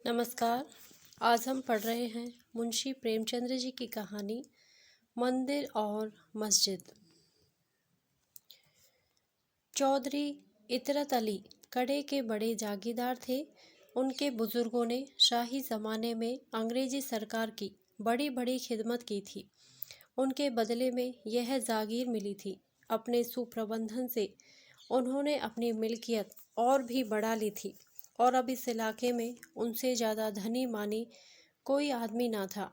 नमस्कार। आज हम पढ़ रहे हैं मुंशी प्रेमचंद्र जी की कहानी मंदिर और मस्जिद। चौधरी इतरत अली कड़े के बड़े जागीरदार थे। उनके बुजुर्गों ने शाही ज़माने में अंग्रेजी सरकार की बड़ी बड़ी खिदमत की थी। उनके बदले में यह जागीर मिली थी। अपने सुप्रबंधन से उन्होंने अपनी मिल्कियत और भी बढ़ा ली थी और अब इस इलाके में उनसे ज़्यादा धनी मानी कोई आदमी ना था।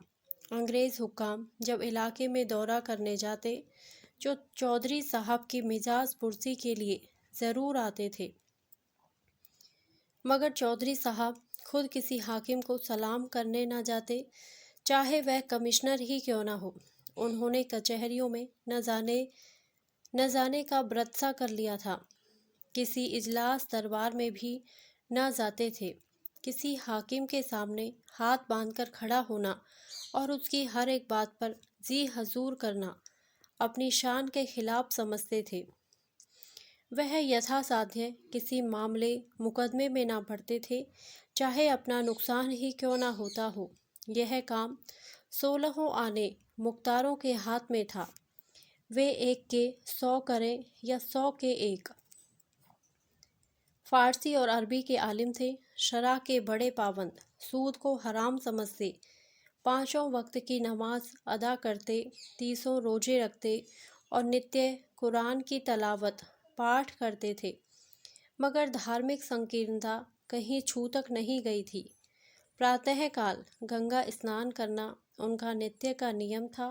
अंग्रेज़ हुक्काम जब इलाके में दौरा करने जाते जो चौधरी साहब की मिजाज पुरसी के लिए ज़रूर आते थे, मगर चौधरी साहब खुद किसी हाकिम को सलाम करने ना जाते, चाहे वह कमिश्नर ही क्यों ना हो। उन्होंने कचहरियों में न जाने का व्रत सा कर लिया था। किसी इजलास दरबार में भी न जाते थे। किसी हाकिम के सामने हाथ बांधकर खड़ा होना और उसकी हर एक बात पर जी हजूर करना अपनी शान के खिलाफ समझते थे। वह यथासाध्य किसी मामले मुकदमे में ना पड़ते थे, चाहे अपना नुकसान ही क्यों ना होता हो। यह काम 16 आने मुख्तारों के हाथ में था। वे 1 के 100 करें या 100 के 1। फारसी और अरबी के आलिम थे, शरअ के बड़े पाबंद, सूद को हराम समझते, 5 वक्त की नमाज अदा करते, 30 रोजे रखते और नित्य कुरान की तलावत पाठ करते थे। मगर धार्मिक संकीर्णता कहीं छू तक नहीं गई थी। प्रातःकाल गंगा स्नान करना उनका नित्य का नियम था।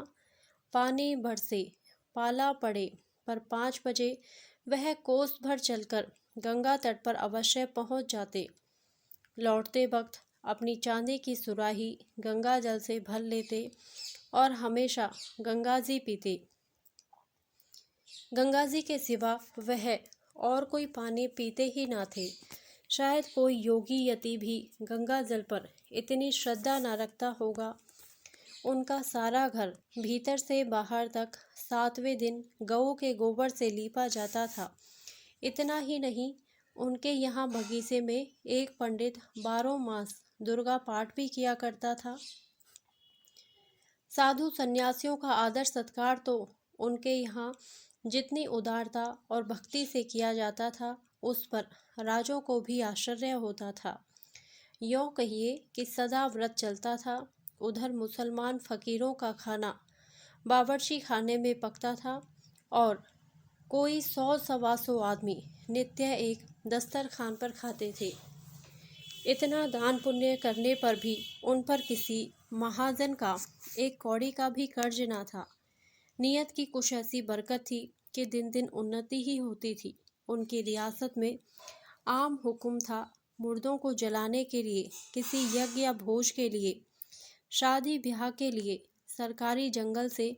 पानी बरसे पाला पड़े पर 5 बजे वह कोस भर चलकर गंगा तट पर अवश्य पहुंच जाते। लौटते वक्त अपनी चांदी की सुराही गंगा जल से भर लेते और हमेशा गंगाजी पीते। गंगाजी के सिवा वह और कोई पानी पीते ही ना थे। शायद कोई योगी यति भी गंगा जल पर इतनी श्रद्धा न रखता होगा। उनका सारा घर भीतर से बाहर तक 7वें दिन गऊ के गोबर से लीपा जाता था। इतना ही नहीं, उनके यहाँ बगीचे में एक पंडित 12 मास दुर्गा पाठ भी किया करता था। साधु सन्यासियों का आदर सत्कार तो उनके यहाँ जितनी उदारता और भक्ति से किया जाता था, उस पर राजों को भी आश्चर्य होता था। यों कहिए कि सदा व्रत चलता था। उधर मुसलमान फकीरों का खाना बावर्ची खाने में पकता था और कोई 100-125 आदमी नित्य एक दस्तरखान पर खाते थे। इतना दान पुण्य करने पर भी उन पर किसी महाजन का एक कौड़ी का भी कर्ज ना था। नियत की कुछ ऐसी बरकत थी कि दिन दिन उन्नति ही होती थी। उनकी रियासत में आम हुक्म था, मुर्दों को जलाने के लिए, किसी यज्ञ या भोज के लिए, शादी ब्याह के लिए सरकारी जंगल से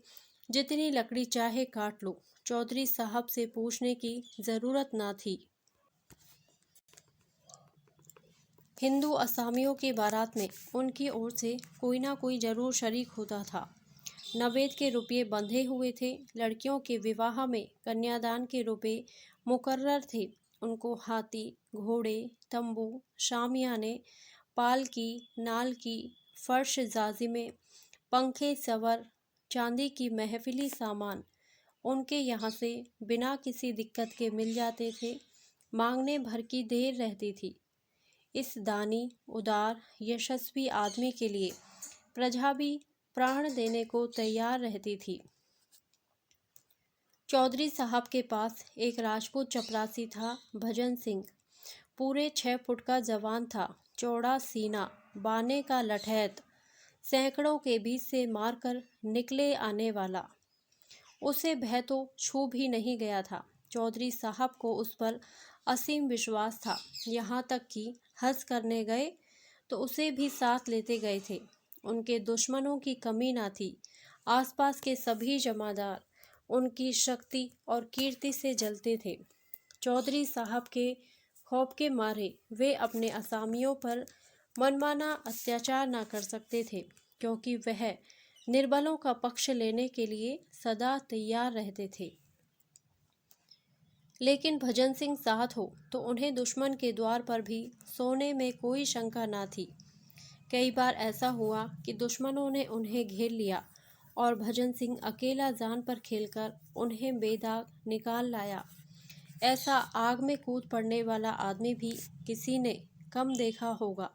जितनी लकड़ी चाहे काट लो, चौधरी साहब से पूछने की ज़रूरत ना थी। हिंदू असामियों की बारात में उनकी ओर से कोई ना कोई जरूर शरीक होता था। नवेद के रुपये बंधे हुए थे। लड़कियों के विवाह में कन्यादान के रुपये मुकर्रर थे। उनको हाथी, घोड़े, तंबू, शामियाने, पालकी, नालकी, फर्श जाजिमे, पंखे सवर, चांदी की महफिली सामान उनके यहाँ से बिना किसी दिक्कत के मिल जाते थे। मांगने भर की देर रहती थी। इस दानी, उदार, यशस्वी आदमी के लिए प्रजा भी प्राण देने को तैयार रहती थी। चौधरी साहब के पास एक राजपूत चपरासी था, भजन सिंह। पूरे 6 फुट का जवान था, चौड़ा सीना, बाने का लठैत, सैकड़ों के बीच से मारकर निकले आने वाला। उसे भय तो छू भी नहीं गया था। चौधरी साहब को उस पर असीम विश्वास था, यहाँ तक कि हज करने गए तो उसे भी साथ लेते गए थे। उनके दुश्मनों की कमी ना थी। आसपास के सभी जमादार उनकी शक्ति और कीर्ति से जलते थे। चौधरी साहब के खौफ के मारे वे अपने असामियों पर मनमाना अत्याचार ना कर सकते थे, क्योंकि वह निर्बलों का पक्ष लेने के लिए सदा तैयार रहते थे। लेकिन भजन सिंह साथ हो तो उन्हें दुश्मन के द्वार पर भी सोने में कोई शंका ना थी। कई बार ऐसा हुआ कि दुश्मनों ने उन्हें घेर लिया और भजन सिंह अकेला जान पर खेलकर उन्हें बेदाग निकाल लाया। ऐसा आग में कूद पड़ने वाला आदमी भी किसी ने कम देखा होगा।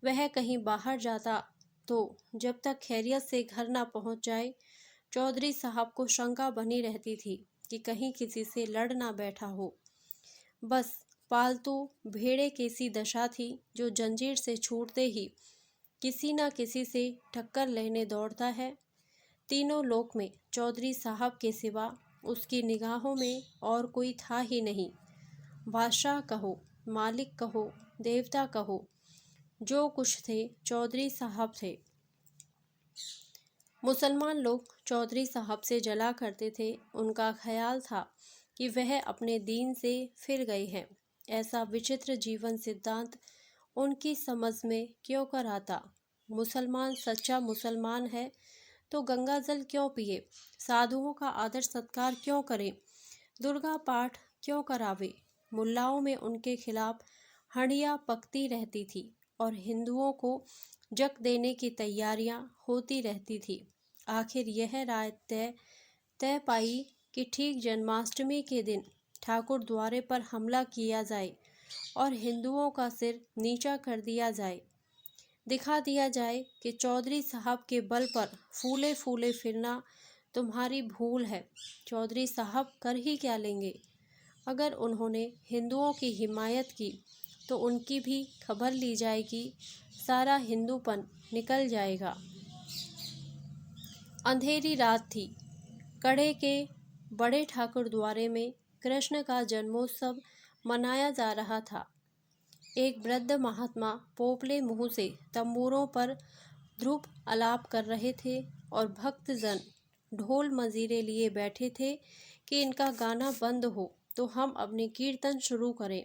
वह कहीं बाहर जाता तो जब तक खैरियत से घर ना पहुंच जाए, चौधरी साहब को शंका बनी रहती थी कि कहीं किसी से लड़ ना बैठा हो। बस पालतू भेड़े की सी दशा थी जो जंजीर से छूटते ही किसी न किसी से टक्कर लेने दौड़ता है। तीनों लोक में चौधरी साहब के सिवा उसकी निगाहों में और कोई था ही नहीं। बादशाह कहो, मालिक कहो, देवता कहो, जो कुछ थे चौधरी साहब थे। मुसलमान लोग चौधरी साहब से जला करते थे। उनका ख्याल था कि वह अपने दीन से फिर गए हैं। ऐसा विचित्र जीवन सिद्धांत उनकी समझ में क्यों कर आता? मुसलमान सच्चा मुसलमान है तो गंगा जल क्यों पिए, साधुओं का आदर सत्कार क्यों करे, दुर्गा पाठ क्यों करावे? मुल्लाओं में उनके खिलाफ हंडिया पकती रहती थी और हिंदुओं को जक देने की तैयारियां होती रहती थी। आखिर यह राय तय पाई कि ठीक जन्माष्टमी के दिन ठाकुर द्वारे पर हमला किया जाए और हिंदुओं का सिर नीचा कर दिया जाए। दिखा दिया जाए कि चौधरी साहब के बल पर फूले फूले फिरना तुम्हारी भूल है। चौधरी साहब कर ही क्या लेंगे? अगर उन्होंने हिंदुओं की हिमायत की तो उनकी भी खबर ली जाएगी, सारा हिंदूपन निकल जाएगा। अंधेरी रात थी। कड़े के बड़े ठाकुर द्वारे में कृष्ण का जन्मोत्सव मनाया जा रहा था। एक वृद्ध महात्मा पोपले मुंह से तंबूरों पर ध्रुव आलाप कर रहे थे और भक्तजन ढोल मंजीरे लिए बैठे थे कि इनका गाना बंद हो तो हम अपने कीर्तन शुरू करें।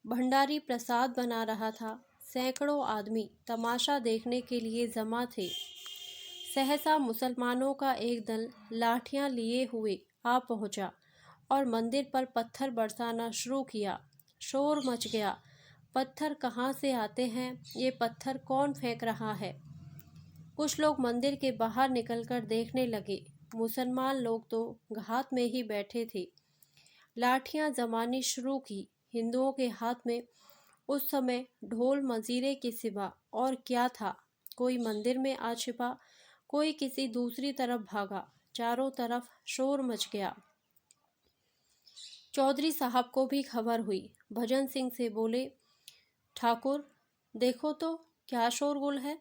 भंडारी प्रसाद बना रहा था। सैकड़ों आदमी तमाशा देखने के लिए जमा थे। सहसा मुसलमानों का एक दल लाठियां लिए हुए आ पहुंचा और मंदिर पर पत्थर बरसाना शुरू किया। शोर मच गया। पत्थर कहाँ से आते हैं? ये पत्थर कौन फेंक रहा है? कुछ लोग मंदिर के बाहर निकलकर देखने लगे। मुसलमान लोग तो घात में ही बैठे थे। लाठियां जमानी शुरू की। हिंदुओं के हाथ में उस समय ढोल मंजीरे के सिवा और क्या था? कोई मंदिर में आ छिपा, कोई किसी दूसरी तरफ भागा। चारों तरफ शोर मच गया। चौधरी साहब को भी खबर हुई। भजन सिंह से बोले, ठाकुर देखो तो क्या शोरगुल है,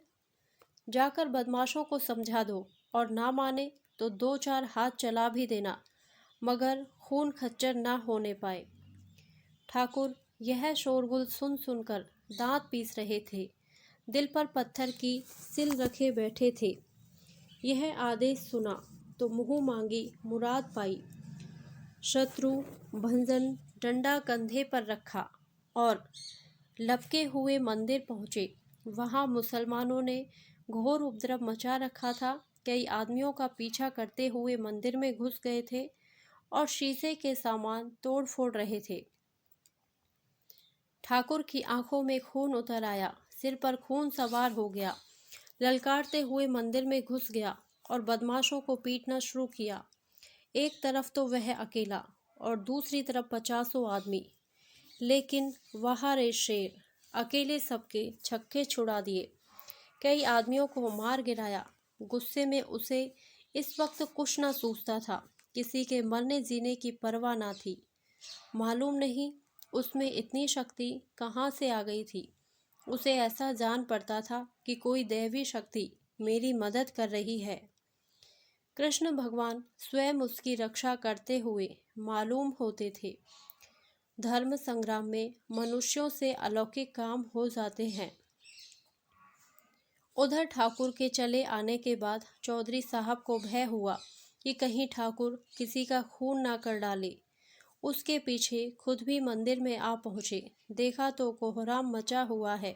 जाकर बदमाशों को समझा दो और ना माने तो 2-4 हाथ चला भी देना, मगर खून खच्चर ना होने पाए। ठाकुर यह शोरगुल सुन सुनकर दांत पीस रहे थे, दिल पर पत्थर की सिल रखे बैठे थे। यह आदेश सुना तो मुंह मांगी मुराद पाई। शत्रु भंजन डंडा कंधे पर रखा और लपके हुए मंदिर पहुँचे। वहाँ मुसलमानों ने घोर उपद्रव मचा रखा था। कई आदमियों का पीछा करते हुए मंदिर में घुस गए थे और शीशे के सामान तोड़ फोड़ रहे थे। ठाकुर की आंखों में खून उतर आया, सिर पर खून सवार हो गया। ललकारते हुए मंदिर में घुस गया और बदमाशों को पीटना शुरू किया। एक तरफ तो वह अकेला और दूसरी तरफ 50 आदमी। लेकिन वहाँ रे शेर, अकेले सबके छक्के छुड़ा दिए। कई आदमियों को मार गिराया। गुस्से में उसे इस वक्त कुछ ना सूझता था। किसी के मरने जीने की परवाह ना थी। मालूम नहीं उसमें इतनी शक्ति कहाँ से आ गई थी। उसे ऐसा जान पड़ता था कि कोई दैवी शक्ति मेरी मदद कर रही है। कृष्ण भगवान स्वयं उसकी रक्षा करते हुए मालूम होते थे। धर्म संग्राम में मनुष्यों से अलौकिक काम हो जाते हैं। उधर ठाकुर के चले आने के बाद चौधरी साहब को भय हुआ कि कहीं ठाकुर किसी का खून ना कर डाले। उसके पीछे खुद भी मंदिर में आ पहुँचे। देखा तो कोहराम मचा हुआ है।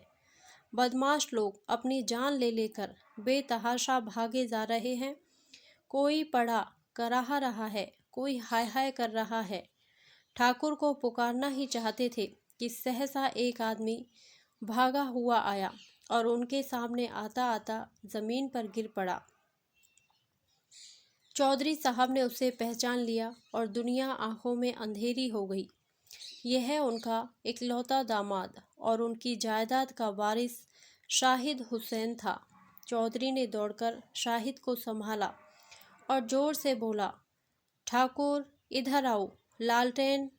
बदमाश लोग अपनी जान ले लेकर बेतहाशा भागे जा रहे हैं। कोई पड़ा कराह रहा है, कोई हाय हाय कर रहा है। ठाकुर को पुकारना ही चाहते थे कि सहसा एक आदमी भागा हुआ आया और उनके सामने आता आता ज़मीन पर गिर पड़ा। चौधरी साहब ने उसे पहचान लिया और दुनिया आंखों में अंधेरी हो गई। यह उनका इकलौता दामाद और उनकी जायदाद का वारिस शाहिद हुसैन था। चौधरी ने दौड़कर शाहिद को संभाला और जोर से बोला, ठाकुर इधर आओ, लालटेन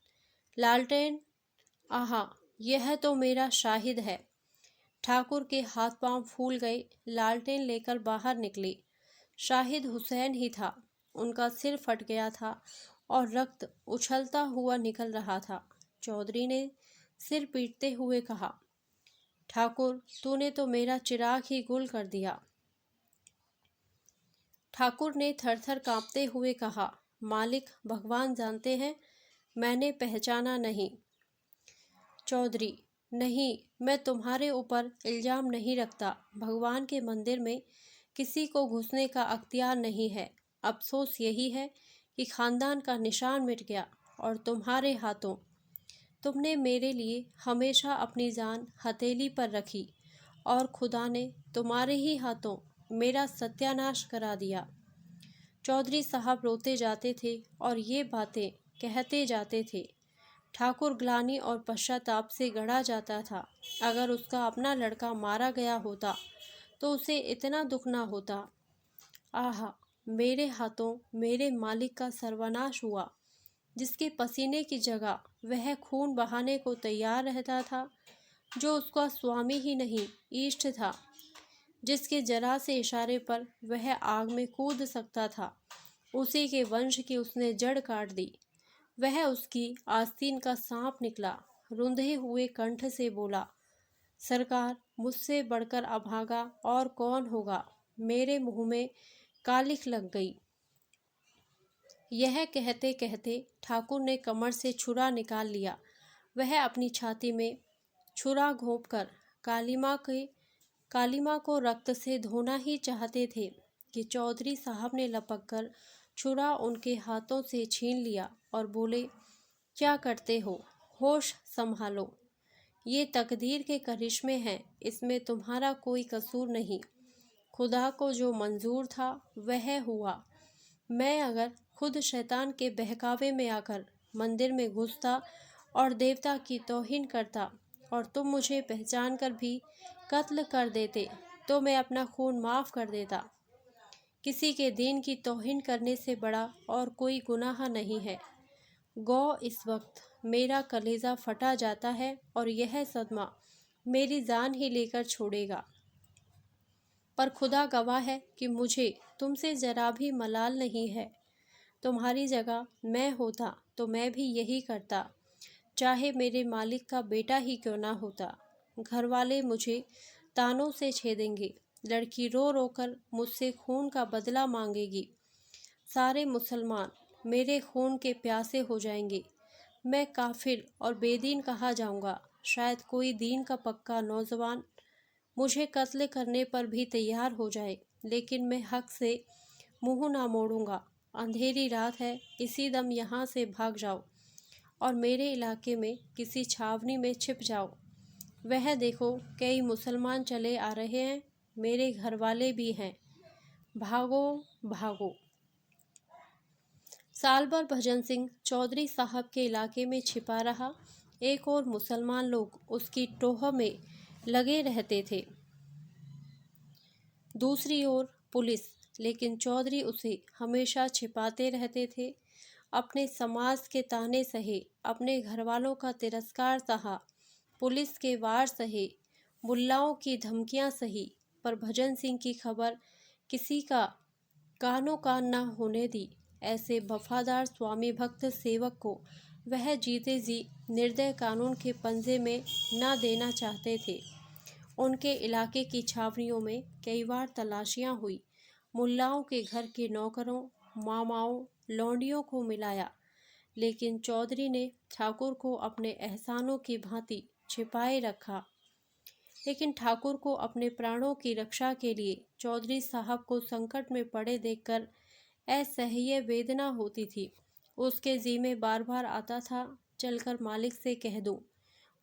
लालटेन। आहा, यह तो मेरा शाहिद है। ठाकुर के हाथ पांव फूल गए। लालटेन लेकर बाहर निकले। शाहिद हुसैन ही था। उनका सिर फट गया था और रक्त उछलता हुआ निकल रहा था। चौधरी ने सिर पीटते हुए कहा, ठाकुर, तूने तो मेरा चिराग ही गुल कर दिया। ठाकुर ने थरथर कांपते हुए कहा, मालिक, भगवान जानते हैं, मैंने पहचाना नहीं। चौधरी, नहीं, मैं तुम्हारे ऊपर इल्ज़ाम नहीं रखता। भगवान के मंदिर में किसी को घुसने का अख्तियार नहीं है। अफसोस यही है कि ख़ानदान का निशान मिट गया और तुम्हारे हाथों। तुमने मेरे लिए हमेशा अपनी जान हथेली पर रखी और खुदा ने तुम्हारे ही हाथों मेरा सत्यानाश करा दिया। चौधरी साहब रोते जाते थे और ये बातें कहते जाते थे। ठाकुर ग्लानि और पश्चाताप से गड़ा जाता था। अगर उसका अपना लड़का मारा गया होता तो उसे इतना दुख ना होता। आहा, मेरे हाथों मेरे मालिक का सर्वनाश हुआ, जिसके पसीने की जगह वह खून बहाने को तैयार रहता था, जो उसका स्वामी ही नहीं इष्ट था, जिसके जरा से इशारे पर वह आग में कूद सकता था। उसी के वंश की उसने जड़ काट दी। वह उसकी आस्तीन का सांप निकला। रुंधे हुए कंठ से बोला, सरकार, मुझसे बढ़कर अभागा और कौन होगा। मेरे मुंह में कालिख लग गई। यह कहते कहते ठाकुर ने कमर से छुरा निकाल लिया। वह अपनी छाती में छुरा घोंपकर कालीमा को रक्त से धोना ही चाहते थे कि चौधरी साहब ने लपककर छुरा उनके हाथों से छीन लिया और बोले, क्या करते हो, होश संभालो। ये तकदीर के करिश्मे हैं, इसमें तुम्हारा कोई कसूर नहीं। खुदा को जो मंजूर था वह हुआ। मैं अगर खुद शैतान के बहकावे में आकर मंदिर में घुसता और देवता की तौहीन करता और तुम मुझे पहचान कर भी कत्ल कर देते तो मैं अपना खून माफ़ कर देता। किसी के दीन की तौहीन करने से बड़ा और कोई गुनाह नहीं है। गौ, इस वक्त मेरा कलेजा फटा जाता है और यह सदमा मेरी जान ही लेकर छोड़ेगा। पर खुदा गवाह है कि मुझे तुमसे जरा भी मलाल नहीं है। तुम्हारी जगह मैं होता तो मैं भी यही करता, चाहे मेरे मालिक का बेटा ही क्यों ना होता। घर वाले मुझे तानों से छेदेंगे। लड़की रो रो कर मुझसे खून का बदला मांगेगी। सारे मुसलमान मेरे खून के प्यासे हो जाएंगे। मैं काफिर और बेदीन कहा जाऊंगा। शायद कोई दीन का पक्का नौजवान मुझे कत्ल करने पर भी तैयार हो जाए, लेकिन मैं हक से मुंह ना मोड़ूंगा। अंधेरी रात है, इसी दम यहाँ से भाग जाओ और मेरे इलाके में किसी छावनी में छिप जाओ। वह देखो, कई मुसलमान चले आ रहे हैं, मेरे घर वाले भी हैं। भागो भागो। साल भर भजन सिंह चौधरी साहब के इलाके में छिपा रहा। एक और मुसलमान लोग उसकी टोह में लगे रहते थे, दूसरी ओर पुलिस, लेकिन चौधरी उसे हमेशा छिपाते रहते थे। अपने समाज के ताने सहे, अपने घरवालों का तिरस्कार सहा, पुलिस के वार सहे, मुल्लाओं की धमकियां सही, पर भजन सिंह की खबर किसी का कानो कान न होने दी। ऐसे वफादार स्वामी भक्त सेवक को वह जीते जी निर्दय कानून के पंजे में न देना चाहते थे। उनके इलाके की छावनियों में कई बार तलाशियां हुई। मुल्लाओं के घर के नौकरों, मामाओं, लौंडियों को मिलाया, लेकिन चौधरी ने ठाकुर को अपने एहसानों की भांति छिपाए रखा। लेकिन ठाकुर को अपने प्राणों की रक्षा के लिए चौधरी साहब को संकट में पड़े देखकर असह्य वेदना होती थी। उसके जी में बार बार आता था, चलकर मालिक से कह दूं,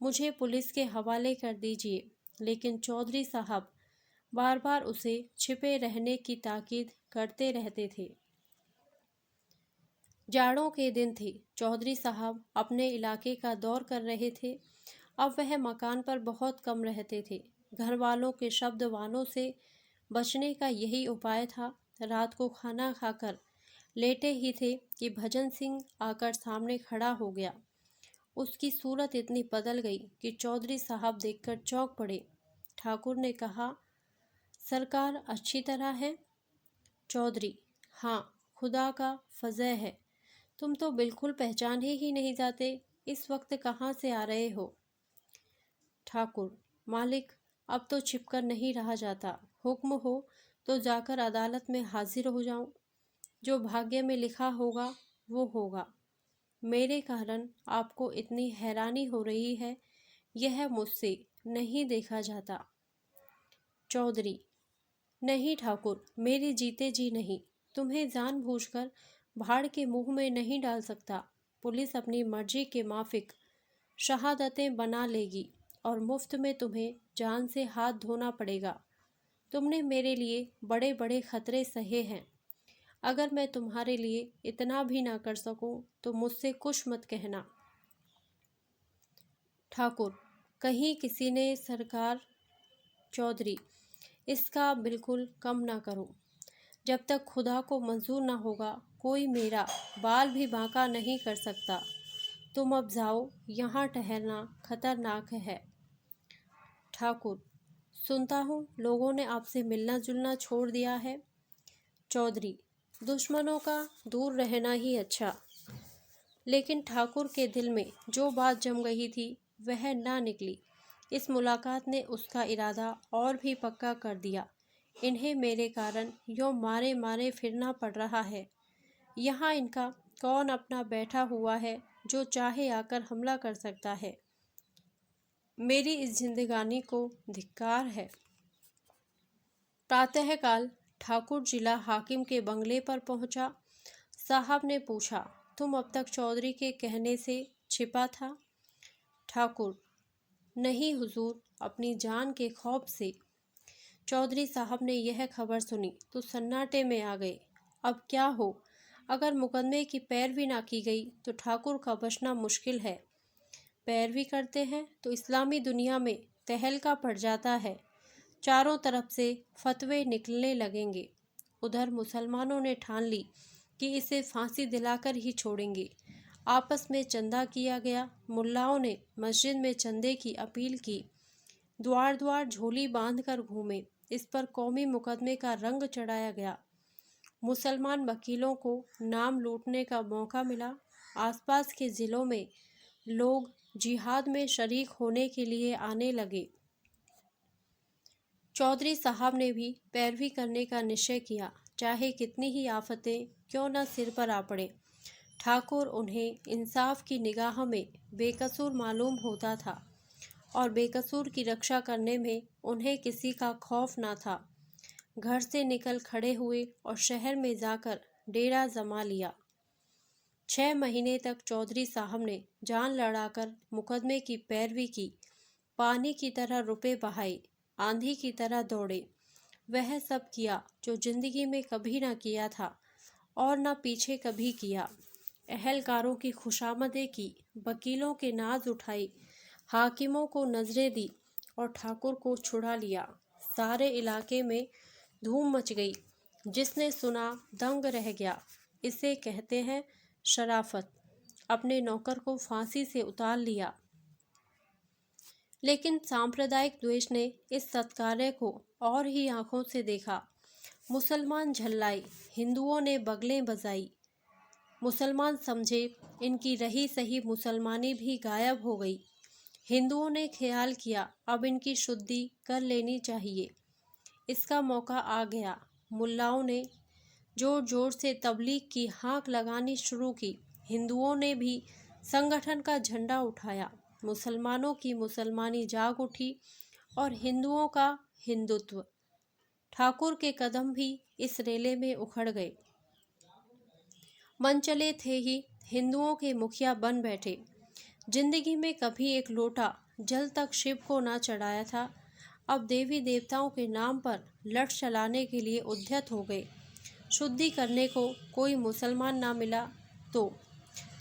मुझे पुलिस के हवाले कर दीजिए। लेकिन चौधरी साहब बार बार उसे छिपे रहने की ताकीद करते रहते थे। जाड़ों के दिन थे। चौधरी साहब अपने इलाके का दौर कर रहे थे। अब वह मकान पर बहुत कम रहते थे। घर वालों के शब्द वानों से बचने का यही उपाय था। रात को खाना खाकर लेटे ही थे कि भजन सिंह आकर सामने खड़ा हो गया। उसकी सूरत इतनी बदल गई कि चौधरी साहब देखकर चौंक पड़े। ठाकुर ने कहा, सरकार अच्छी तरह है? चौधरी, हाँ, खुदा का फजल है। तुम तो बिल्कुल पहचाने ही नहीं जाते। इस वक्त कहाँ से आ रहे हो? ठाकुर, मालिक, अब तो छिपकर नहीं रहा जाता। हुक्म हो तो जाकर अदालत में हाजिर हो जाऊं। जो भाग्य में लिखा होगा वो होगा। मेरे कारण आपको इतनी हैरानी हो रही है, यह मुझसे नहीं देखा जाता। चौधरी, नहीं ठाकुर, मेरे जीते जी नहीं। तुम्हें जानबूझकर भाड़ के मुंह में नहीं डाल सकता। पुलिस अपनी मर्जी के माफिक शहादतें बना लेगी और मुफ्त में तुम्हें जान से हाथ धोना पड़ेगा। तुमने मेरे लिए बड़े बड़े खतरे सहे हैं। अगर मैं तुम्हारे लिए इतना भी ना कर सकूं तो मुझसे कुछ मत कहना। ठाकुर, कहीं किसी ने सरकार? चौधरी, इसका बिल्कुल कम ना करो। जब तक खुदा को मंजूर ना होगा कोई मेरा बाल भी बांका नहीं कर सकता। तुम अब जाओ, यहाँ ठहरना खतरनाक है। ठाकुर, सुनता हूँ लोगों ने आपसे मिलना जुलना छोड़ दिया है। चौधरी, दुश्मनों का दूर रहना ही अच्छा। लेकिन ठाकुर के दिल में जो बात जम गई थी वह ना निकली। इस मुलाकात ने उसका इरादा और भी पक्का कर दिया। इन्हें मेरे कारण यूँ मारे मारे फिरना पड़ रहा है। यहाँ इनका कौन अपना बैठा हुआ है जो चाहे आकर हमला कर सकता है। मेरी इस जिंदगानी को धिक्कार है। प्रातःकाल ठाकुर जिला हाकिम के बंगले पर पहुंचा। साहब ने पूछा, तुम अब तक चौधरी के कहने से छिपा था? ठाकुर, नहीं हुजूर, अपनी जान के खौफ से। चौधरी साहब ने यह खबर सुनी तो सन्नाटे में आ गए। अब क्या हो? अगर मुकदमे की पैरवी ना की गई तो ठाकुर का बचना मुश्किल है। पैरवी करते हैं तो इस्लामी दुनिया में तहलका पड़ जाता है। चारों तरफ से फतवे निकलने लगेंगे। उधर मुसलमानों ने ठान ली कि इसे फांसी दिलाकर ही छोड़ेंगे। आपस में चंदा किया गया। मुल्लाओं ने मस्जिद में चंदे की अपील की। द्वार द्वार झोली बांधकर घूमे। इस पर कौमी मुकदमे का रंग चढ़ाया गया। मुसलमान वकीलों को नाम लूटने का मौका मिला। आसपास के ज़िलों में लोग जिहाद में शरीक होने के लिए आने लगे। चौधरी साहब ने भी पैरवी करने का निश्चय किया, चाहे कितनी ही आफतें क्यों न सिर पर आ पड़े। ठाकुर उन्हें इंसाफ की निगाह में बेकसूर मालूम होता था और बेकसूर की रक्षा करने में उन्हें किसी का खौफ न था। घर से निकल खड़े हुए और शहर में जाकर डेरा जमा लिया। 6 महीने तक चौधरी साहब ने जान लड़ाकर मुकदमे की पैरवी की। पानी की तरह रुपए बहाए, आंधी की तरह दौड़े। वह सब किया जो जिंदगी में कभी ना किया था और ना पीछे कभी किया। अहलकारों की खुशामदें की, वकीलों के नाज उठाए, हाकिमों को नजरें दी और ठाकुर को छुड़ा लिया। सारे इलाके में धूम मच गई। जिसने सुना दंग रह गया। इसे कहते हैं शराफत। अपने नौकर को फांसी से उतार लिया। लेकिन सांप्रदायिक द्वेष ने इस सत्कार्य को और ही आंखों से देखा। मुसलमान झल्लाए, हिंदुओं ने बगलें बजाई। मुसलमान समझे इनकी रही सही मुसलमानी भी गायब हो गई। हिंदुओं ने ख्याल किया अब इनकी शुद्धि कर लेनी चाहिए। इसका मौका आ गया। मुल्लाओं ने जोर जोर से तबलीग की हाँक लगानी शुरू की। हिंदुओं ने भी संगठन का झंडा उठाया। मुसलमानों की मुसलमानी जाग उठी और हिंदुओं का हिंदुत्व। ठाकुर के कदम भी इस रेले में उखड़ गए। मन चले थे ही हिंदुओं के मुखिया बन बैठे। जिंदगी में कभी एक लोटा जल तक शिव को ना चढ़ाया था। अब देवी देवताओं के नाम पर लठ चलाने के लिए उद्यत हो गए। शुद्धि करने को कोई मुसलमान ना मिला तो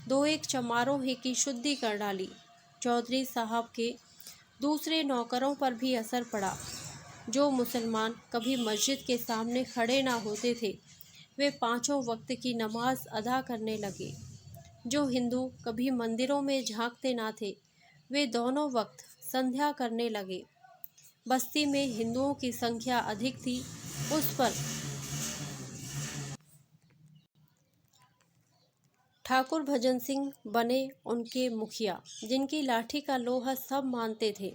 दो एक चमारों ही की शुद्धि कर डाली। चौधरी साहब के दूसरे नौकरों पर भी असर पड़ा। जो मुसलमान कभी मस्जिद के सामने खड़े ना होते थे, वे पांचों वक्त की नमाज अदा करने लगे। जो हिंदू कभी मंदिरों में झांकते ना थे, वे दोनों वक्त संध्या करने लगे। बस्ती में हिंदुओं की संख्या अधिक थी, उस पर ठाकुर भजन सिंह बने उनके मुखिया, जिनकी लाठी का लोहा सब मानते थे।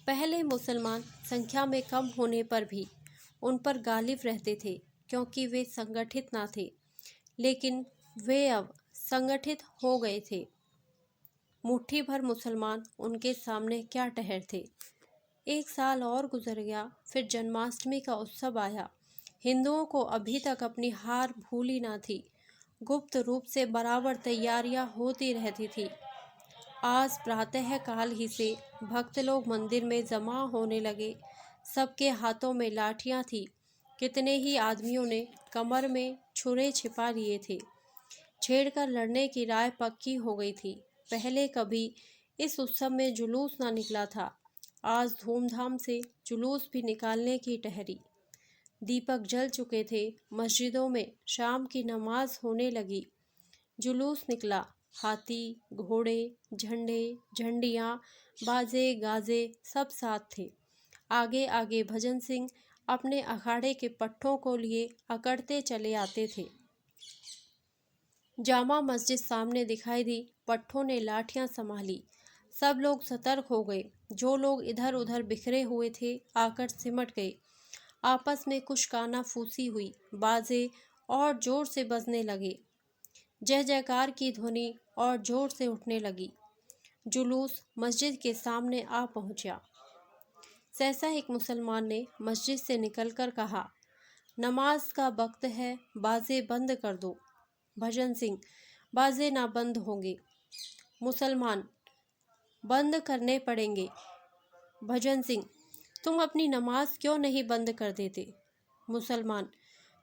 पहले मुसलमान संख्या में कम होने पर भी उन पर गालिब रहते थे, क्योंकि वे संगठित ना थे, लेकिन वे अब संगठित हो गए थे। मुट्ठी भर मुसलमान उनके सामने क्या ठहर थे। एक साल और गुजर गया, फिर जन्माष्टमी का उत्सव आया। हिंदुओं को अभी तक अपनी हार भूली ना थी। गुप्त रूप से बराबर तैयारियां होती रहती थी। आज प्रातः काल ही से भक्त लोग मंदिर में जमा होने लगे। सबके हाथों में लाठियां थी। कितने ही आदमियों ने कमर में छुरे छिपा लिए थे। छेड़कर लड़ने की राय पक्की हो गई थी। पहले कभी इस उत्सव में जुलूस ना निकला था, आज धूमधाम से जुलूस भी निकालने की ठहरी। दीपक जल चुके थे। मस्जिदों में शाम की नमाज होने लगी। जुलूस निकला। हाथी, घोड़े, झंडे, झंडियाँ, बाजे गाजे सब साथ थे। आगे आगे भजन सिंह अपने अखाड़े के पट्टों को लिए अकड़ते चले आते थे। जामा मस्जिद सामने दिखाई दी। पट्टों ने लाठियां संभाली। सब लोग सतर्क हो गए। जो लोग इधर उधर बिखरे हुए थे, आकर सिमट गए। आपस में कुछ काना फूसी हुई। बाजे और जोर से बजने लगे। जय जयकार की ध्वनि और जोर से उठने लगी। जुलूस मस्जिद के सामने आ पहुंचा। सहसा एक मुसलमान ने मस्जिद से निकलकर कहा, नमाज का वक्त है, बाजे बंद कर दो। भजन सिंह, बाजे ना बंद होंगे। मुसलमान, बंद करने पड़ेंगे। भजन सिंह, तुम अपनी नमाज क्यों नहीं बंद कर देते। मुसलमान,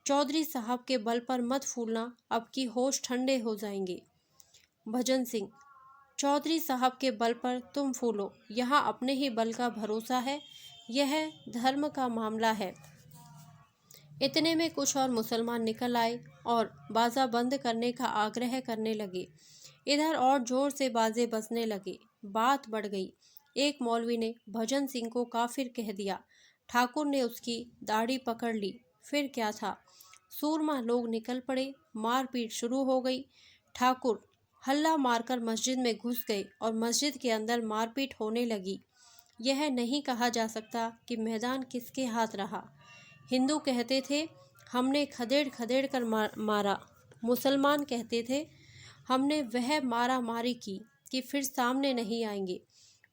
चौधरी साहब के बल पर मत फूलना, अब की होश ठंडे हो जाएंगे। भजन सिंह, चौधरी साहब के बल पर तुम फूलो, यहाँ अपने ही बल का भरोसा है, यह धर्म का मामला है। इतने में कुछ और मुसलमान निकल आए और बाजा बंद करने का आग्रह करने लगे। इधर और जोर से बाजे बजने लगे। बात बढ़ गई। एक मौलवी ने भजन सिंह को काफिर कह दिया। ठाकुर ने उसकी दाढ़ी पकड़ ली। फिर क्या था, सूरमा लोग निकल पड़े। मारपीट शुरू हो गई। ठाकुर हल्ला मारकर मस्जिद में घुस गए और मस्जिद के अंदर मारपीट होने लगी। यह नहीं कहा जा सकता कि मैदान किसके हाथ रहा। हिंदू कहते थे हमने खदेड़ खदेड़ कर मारा। मुसलमान कहते थे हमने वह मारा मारी की कि फिर सामने नहीं आएंगे।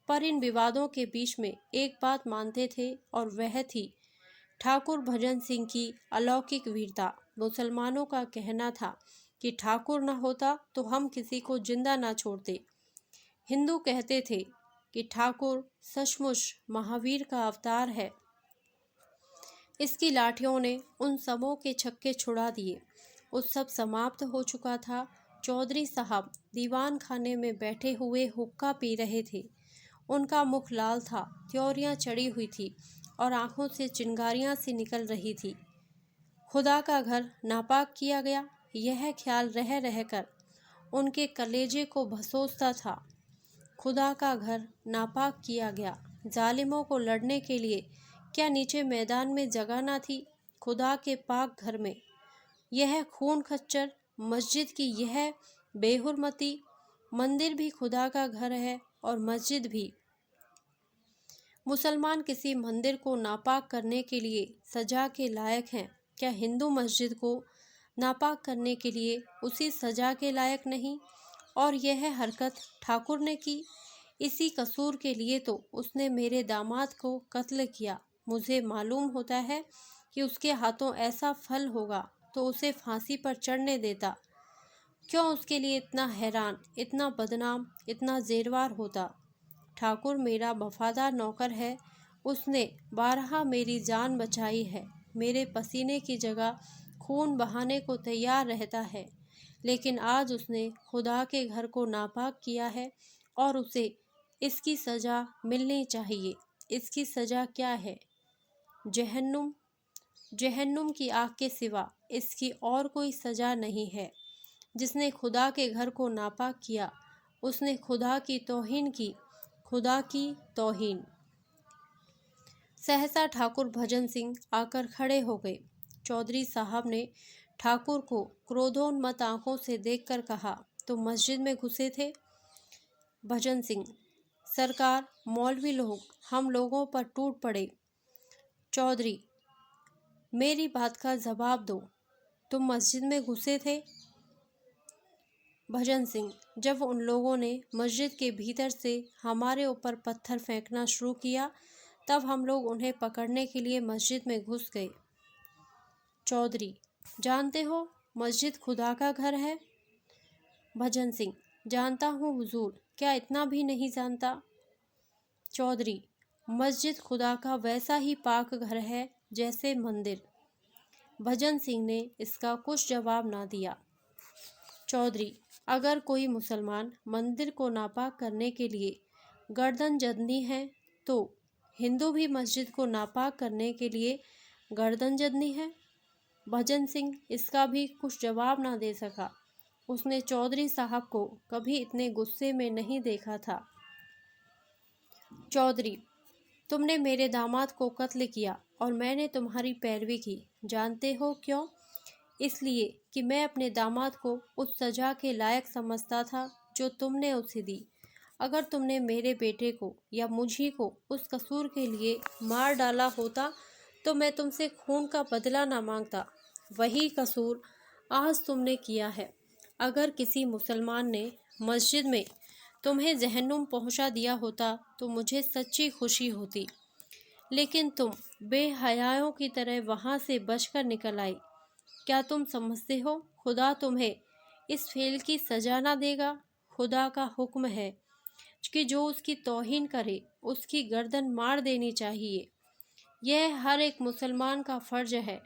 पर इन विवादों के बीच में एक बात मानते थे, और वह थी ठाकुर भजन सिंह की अलौकिक वीरता। मुसलमानों का कहना था कि ठाकुर न होता तो हम किसी को जिंदा ना छोड़ते। हिंदू कहते थे कि ठाकुर सचमुच महावीर का अवतार है। इसकी लाठियों ने उन सबों के छक्के छुड़ा दिए। उत्सव समाप्त हो चुका था। चौधरी साहब दीवान खाने में बैठे हुए हुक्का पी रहे थे। उनका मुख लाल था, त्योरियां चढ़ी हुई थी और आंखों से चिंगारियां सी निकल रही थी। खुदा का घर नापाक किया गया, यह ख्याल रह रहकर उनके कलेजे को भसोसता था। खुदा का घर नापाक किया गया। जालिमों को लड़ने के लिए क्या नीचे मैदान में जगह ना थी। खुदा के पाक घर में यह खून खच्चर, मस्जिद की यह बेहुरमती। मंदिर भी खुदा का घर है और मस्जिद भी। मुसलमान किसी मंदिर को नापाक करने के लिए सजा के लायक हैं, क्या हिंदू मस्जिद को नापाक करने के लिए उसी सजा के लायक नहीं। और यह हरकत ठाकुर ने की। इसी कसूर के लिए तो उसने मेरे दामाद को कत्ल किया। मुझे मालूम होता है कि उसके हाथों ऐसा फल होगा तो उसे फांसी पर चढ़ने देता। क्यों उसके लिए इतना हैरान, इतना बदनाम, इतना जेरवार होता। ठाकुर मेरा वफादार नौकर है उसने 12 मेरी जान बचाई है, मेरे पसीने की जगह खून बहाने को तैयार रहता है, लेकिन आज उसने खुदा के घर को नापाक किया है और उसे इसकी सज़ा मिलनी चाहिए। इसकी सज़ा क्या है? जहन्नुम। जहन्नुम की आग के सिवा इसकी और कोई सज़ा नहीं है। जिसने खुदा के घर को नापाक किया, उसने खुदा की तौहीन की, खुदा की तौहीन। सहसा ठाकुर भजन सिंह आकर खड़े हो गए। चौधरी साहब ने ठाकुर को क्रोधोन्मत्त आंखों से देखकर कहा, तो मस्जिद में घुसे थे? भजन सिंह, सरकार, मौलवी लोग हम लोगों पर टूट पड़े। चौधरी, मेरी बात का जवाब दो, तुम मस्जिद में घुसे थे? भजन सिंह, जब उन लोगों ने मस्जिद के भीतर से हमारे ऊपर पत्थर फेंकना शुरू किया, तब हम लोग उन्हें पकड़ने के लिए मस्जिद में घुस गए। चौधरी, जानते हो मस्जिद खुदा का घर है? भजन सिंह, जानता हूँ हुजूर, क्या इतना भी नहीं जानता? चौधरी, मस्जिद खुदा का वैसा ही पाक घर है जैसे मंदिर। भजन सिंह ने इसका कुछ जवाब ना दिया। चौधरी, अगर कोई मुसलमान मंदिर को नापाक करने के लिए गर्दन जदनी है, तो हिंदू भी मस्जिद को नापाक करने के लिए गर्दन जदनी है? भजन सिंह इसका भी कुछ जवाब ना दे सका। उसने चौधरी साहब को कभी इतने गुस्से में नहीं देखा था। चौधरी, तुमने मेरे दामाद को कत्ल किया और मैंने तुम्हारी पैरवी की। जानते हो क्यों? इसलिए कि मैं अपने दामाद को उस सज़ा के लायक समझता था जो तुमने उसे दी। अगर तुमने मेरे बेटे को या मुझी को उस कसूर के लिए मार डाला होता तो मैं तुमसे खून का बदला ना मांगता। वही कसूर आज तुमने किया है। अगर किसी मुसलमान ने मस्जिद में तुम्हें जहन्नुम पहुंचा दिया होता तो मुझे सच्ची खुशी होती, लेकिन तुम बेहयाओं की तरह वहां से बचकर निकल आई। क्या तुम समझते हो खुदा तुम्हें इस फेल की सजा ना देगा? खुदा का हुक्म है कि जो उसकी तौहीन करे उसकी गर्दन मार देनी चाहिए। यह हर एक मुसलमान का फर्ज है।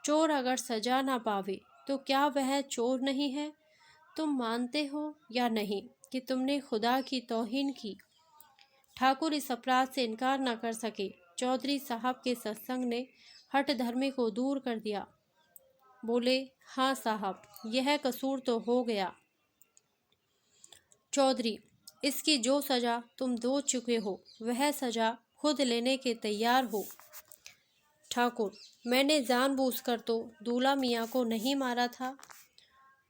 चोर अगर सजा ना पावे तो क्या वह चोर नहीं है? तुम मानते हो या नहीं कि तुमने खुदा की तौहीन की? ठाकुर इस अपराध से इनकार न कर सके। चौधरी साहब के सत्संग ने हठ धर्मी को दूर कर दिया। बोले, हाँ साहब, यह कसूर तो हो गया। चौधरी, इसकी जो सज़ा तुम दो चुके हो वह सज़ा खुद लेने के तैयार हो। ठाकुर, मैंने जानबूझकर तो दूल्हा मियाँ को नहीं मारा था।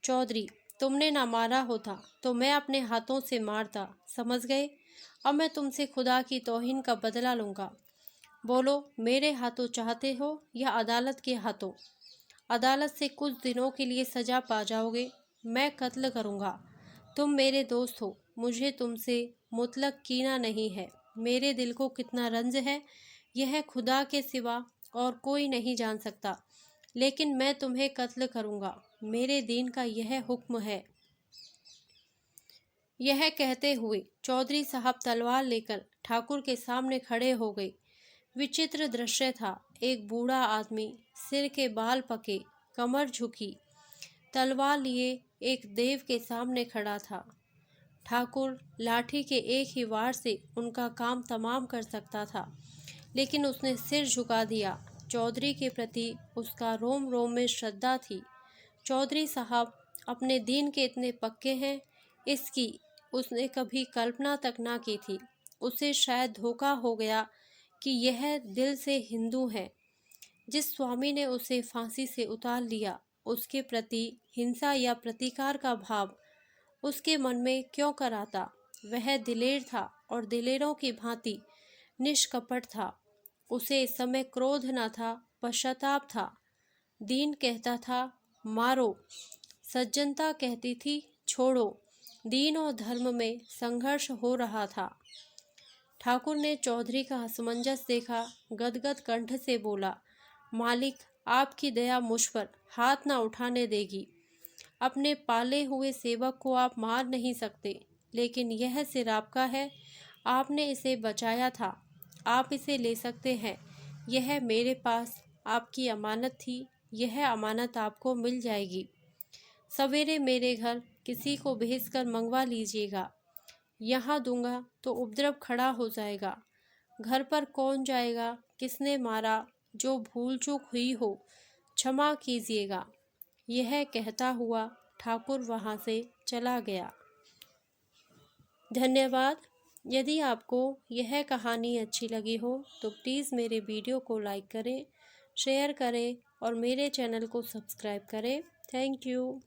चौधरी, तुमने ना मारा होता तो मैं अपने हाथों से मारता, समझ गए? अब मैं तुमसे खुदा की तौहीन का बदला लूँगा। बोलो, मेरे हाथों चाहते हो या अदालत के हाथों? अदालत से कुछ दिनों के लिए सज़ा पा जाओगे। मैं कत्ल करूँगा। तुम मेरे दोस्त हो, मुझे तुमसे मुतलक कीना नहीं है। मेरे दिल को कितना रंज है यह खुदा के सिवा और कोई नहीं जान सकता, लेकिन मैं तुम्हें कत्ल करूँगा। मेरे दीन का यह हुक्म है। यह कहते हुए चौधरी साहब तलवार लेकर ठाकुर के सामने खड़े हो गए। विचित्र दृश्य था। एक बूढ़ा आदमी, सिर के बाल पके, कमर झुकी, तलवार लिए एक देव के सामने खड़ा था। ठाकुर लाठी के एक ही वार से उनका काम तमाम कर सकता था, लेकिन उसने सिर झुका दिया। चौधरी के प्रति उसका रोम रोम में श्रद्धा थी। चौधरी साहब अपने दीन के इतने पक्के हैं, इसकी उसने कभी कल्पना तक ना की थी। उसे शायद धोखा हो गया कि यह दिल से हिंदू है। जिस स्वामी ने उसे फांसी से उतार लिया, उसके प्रति हिंसा या प्रतिकार का भाव उसके मन में क्यों कराता? वह दिलेर था और दिलेरों की भांति निष्कपट था। उसे इस समय क्रोध न था, पश्चाताप था। दीन कहता था मारो, सज्जनता कहती थी छोड़ो। दीन और धर्म में संघर्ष हो रहा था। ठाकुर ने चौधरी का असमंजस देखा, गदगद कंठ से बोला, मालिक, आपकी दया मुझ पर हाथ न उठाने देगी। अपने पाले हुए सेवक को आप मार नहीं सकते, लेकिन यह सिर आपका है, आपने इसे बचाया था, आप इसे ले सकते हैं। यह मेरे पास आपकी अमानत थी, यह अमानत आपको मिल जाएगी। सवेरे मेरे घर किसी को भेजकर मंगवा लीजिएगा। यहाँ दूंगा तो उपद्रव खड़ा हो जाएगा। घर पर कौन जाएगा, किसने मारा, जो भूल चूक हुई हो क्षमा कीजिएगा। यह कहता हुआ ठाकुर वहाँ से चला गया। धन्यवाद। यदि आपको यह कहानी अच्छी लगी हो तो प्लीज़ मेरे वीडियो को लाइक करें, शेयर करें और मेरे चैनल को सब्सक्राइब करें। Thank you.